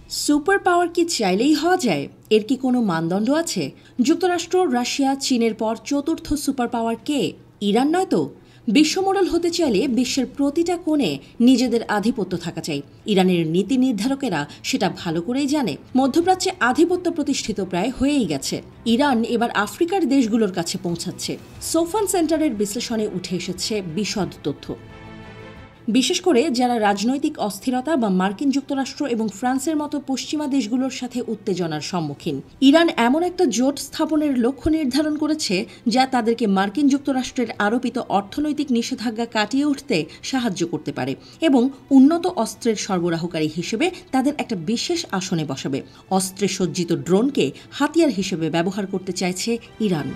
Super power কি চাইলেই হওয়া যায়? এর কি কোনো মানদণ্ড আছে? যুক্তরাষ্ট্র, রাশিয়া, চীনের পর চতুর্থ সুপার পাওয়ার কে? ইরান নয় তো? বিশ্ব মডেল হতে চাইলে বিশ্বের প্রতিটা কোণে নিজেদের আধিপত্য থাকা চাই। ইরানের নীতি নির্ধারকেরা সেটা ভালো করেই জানে। মধ্যপ্রাচ্যে আধিপত্য প্রতিষ্ঠিত প্রায় হয়েই গেছে। ইরান এবার আফ্রিকার দেশগুলোর কাছে পৌঁছাচ্ছে। সোফান সেন্টারের বিশ্লেষণে উঠে এসেছে বিশদ তথ্য। বিশেষ করে যারা রাজনৈতিক অস্থিরতা বা মার্কিন যুক্তরাষ্ট্র এবং ফ্রান্সের মতো পশ্চিমা দেশগুলোর সাথে উত্তেজনার সম্মুখীন, ইরান এমন একটা জোট স্থাপনের লক্ষ্য নির্ধারণ করেছে যা তাদেরকে মার্কিন যুক্তরাষ্ট্রের আরোপিত অর্থনৈতিক নিষেধাজ্ঞা কাটিয়ে উঠতে সাহায্য করতে পারে এবং উন্নত অস্ত্রের সরবরাহকারী হিসেবে তাদের একটা বিশেষ আসনে বসাবে। অস্ত্রে সজ্জিত ড্রোনকে হাতিয়ার হিসেবে ব্যবহার করতে চাইছে ইরান।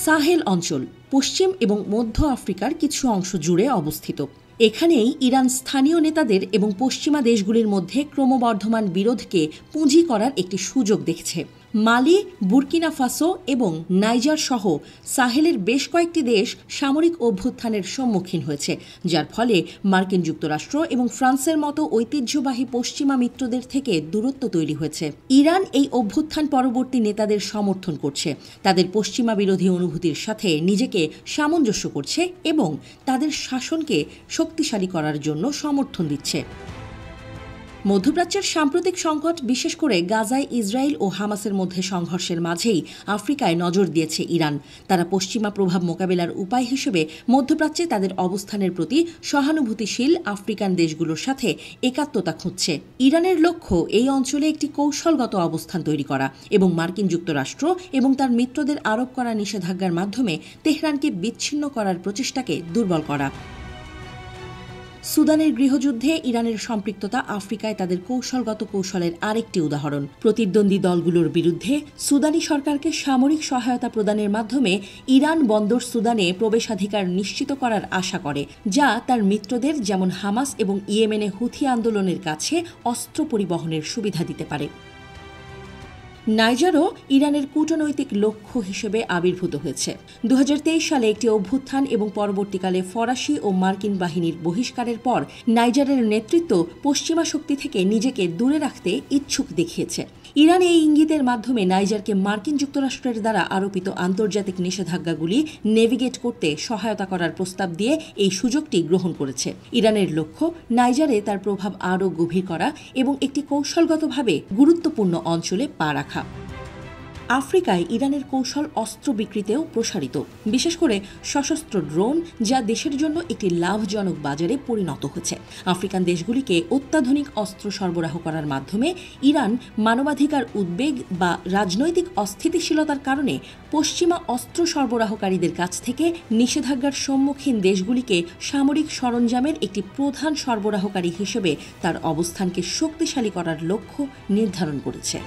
সাহেল অঞ্চল পশ্চিম এবং মধ্য আফ্রিকার কিছু অংশ জুড়ে অবস্থিত। এখানেই ইরান স্থানীয় নেতাদের এবং পশ্চিমা দেশগুলির মধ্যে ক্রমবর্ধমান বিরোধকে পুঁজি করার একটি সুযোগ দেখছে। মালি, বুর্কিনা ফাসো এবং নাইজার সহ সাহেলের বেশ কয়েকটি দেশ সামরিক অভ্যুত্থানের সম্মুখীন হয়েছে, যার ফলে মার্কিন যুক্তরাষ্ট্র এবং ফ্রান্সের মতো ঐতিহ্যবাহী পশ্চিমা মিত্রদের থেকে দূরত্ব তৈরি হয়েছে। ইরান এই অভ্যুত্থান পরবর্তী নেতাদের সমর্থন করছে, তাদের পশ্চিমা বিরোধী অনুভূতির সাথে নিজেকে সামঞ্জস্য করছে এবং তাদের শাসনকে শক্তিশালী করার জন্য সমর্থন দিচ্ছে। মধ্যপ্রাচ্যের সাম্প্রতিক সংকট, বিশেষ করে গাজায় ইসরায়েল ও হামাসের মধ্যে সংঘর্ষের মাঝেই আফ্রিকায় নজর দিয়েছে ইরান। তারা পশ্চিমা প্রভাব মোকাবেলার উপায় হিসেবে মধ্যপ্রাচ্যে তাদের অবস্থানের প্রতি সহানুভূতিশীল আফ্রিকান দেশগুলোর সাথে একাত্মতা খুঁজছে। ইরানের লক্ষ্য এই অঞ্চলে একটি কৌশলগত অবস্থান তৈরি করা এবং মার্কিন যুক্তরাষ্ট্র এবং তার মিত্রদের আরোপ করা নিষেধাজ্ঞার মাধ্যমে তেহরানকে বিচ্ছিন্ন করার প্রচেষ্টাকে দুর্বল করা। সুদানের গৃহযুদ্ধে ইরানের সম্পৃক্ততা আফ্রিকায় তাদের কৌশলগত কৌশলের আরেকটি উদাহরণ। প্রতিদ্বন্দ্বী দলগুলোর বিরুদ্ধে সুদানি সরকারকে সামরিক সহায়তা প্রদানের মাধ্যমে ইরান বন্দর সুদানে প্রবেশাধিকার নিশ্চিত করার আশা করে, যা তার মিত্রদের যেমন হামাস এবং ইয়েমেনে হুথি আন্দোলনের কাছে অস্ত্র পরিবহনের সুবিধা দিতে পারে। নাইজারও ইরানের কূটনৈতিক লক্ষ্য হিসেবে আবির্ভূত হয়েছে। 2023 সালে একটি অভ্যুত্থান এবং পরবর্তীকালে ফরাসি ও মার্কিন বাহিনীর বহিষ্কারের পর নাইজারের নেতৃত্ব পশ্চিমা শক্তি থেকে নিজেকে দূরে রাখতে ইচ্ছুক দেখিয়েছে। ইরান এই ইঙ্গিতের মাধ্যমে নাইজারকে মার্কিন যুক্তরাষ্ট্রের দ্বারা আরোপিত আন্তর্জাতিক নিষেধাজ্ঞাগুলি নেভিগেট করতে সহায়তা করার প্রস্তাব দিয়ে এই সুযোগটি গ্রহণ করেছে। ইরানের লক্ষ্য নাইজারে তার প্রভাব আরও গভীর করা এবং একটি কৌশলগতভাবে গুরুত্বপূর্ণ অঞ্চলে পা রাখা। আফ্রিকায় ইরানের কৌশল অস্ত্র বিক্রিতেও প্রসারিত, বিশেষ করে সশস্ত্র ড্রোন, যা দেশের জন্য একটি লাভজনক বাজারে পরিণত হয়েছে। আফ্রিকান দেশগুলিকে অত্যাধুনিক অস্ত্র সরবরাহ করার মাধ্যমে ইরান মানবাধিকার উদ্বেগ বা রাজনৈতিক অস্থিতিশীলতার কারণে পশ্চিমা অস্ত্র সরবরাহকারীদের কাছ থেকে নিষেধাজ্ঞার সম্মুখীন দেশগুলিকে সামরিক সরঞ্জামের একটি প্রধান সরবরাহকারী হিসেবে তার অবস্থানকে শক্তিশালী করার লক্ষ্য নির্ধারণ করেছে।